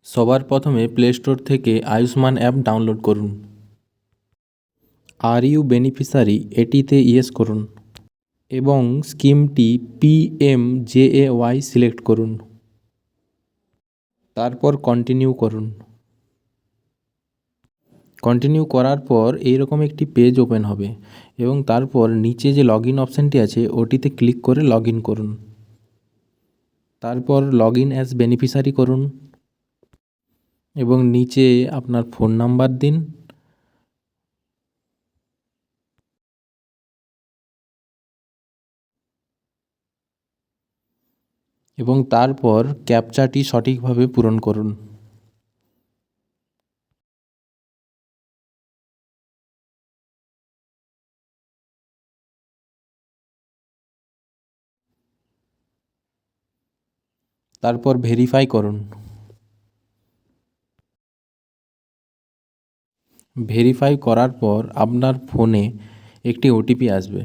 সবার প্রথমে play store থেকে আয়ুষ্মান অ্যাপ ডাউনলোড করুন। আর ইউ বেনিফিশিয়ারি এটিতে ইয়েস করুন এবং স্কিমটি PMJAY সিলেক্ট করুন। তারপর কন্টিনিউ করুন। কন্টিনিউ করার পর এইরকম একটি পেজ ওপেন হবে এবং তারপর নিচে যে লগ ইন অপশানটি আছে ওটিতে ক্লিক করে লগ ইন করুন। তারপর লগ ইন অ্যাজ বেনিফিশিয়ারি করুন এবং নিচে আপনার ফোন নাম্বার দিন এবং তারপর ক্যাপচাটি সঠিকভাবে পূরণ করুন। তারপর ভেরিফাই করুন। ভেরিফাই করার পর আপনার ফোনে একটি ওটিপি আসবে।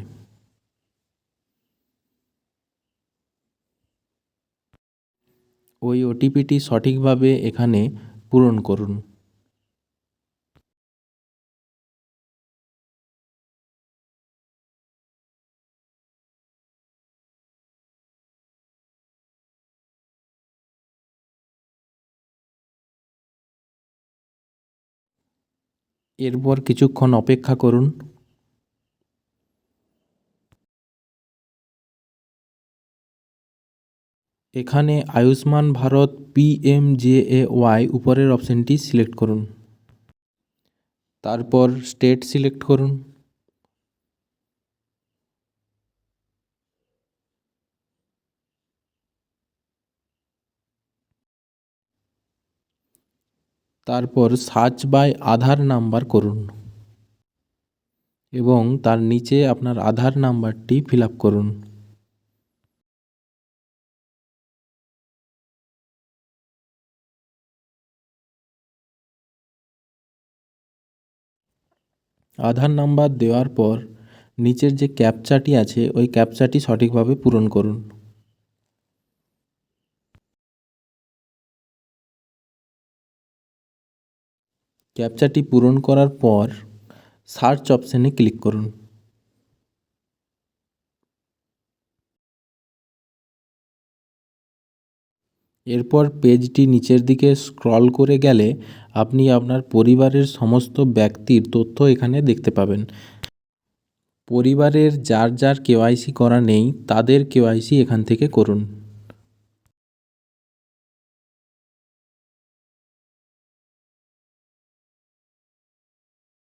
ওই ওটিপিটি সঠিকভাবে এখানে পূরণ করুন। এরপর কিছুক্ষণ অপেক্ষা করুন। এখানে আয়ুষ্মান ভারত PMJAY উপরের অপশানটি সিলেক্ট করুন। তারপর স্টেট সিলেক্ট করুন। তারপর সার্চ বাই আধার নাম্বার করুন এবং তার নিচে আপনার আধার নাম্বারটি ফিল আপ করুন। আধার নাম্বার দেওয়ার পর নিচের যে ক্যাপচাটি আছে ওই ক্যাপচাটি সঠিকভাবে পূরণ করুন। ক্যাপচাটি পূরণ করার পর সার্চ অপশানে ক্লিক করুন। এরপর পেজটি নিচের দিকে স্ক্রল করে গেলে আপনি আপনার পরিবারের সমস্ত ব্যক্তির তথ্য এখানে দেখতে পাবেন। পরিবারের যার যার KYC করা নেই তাদের KYC এখান থেকে করুন।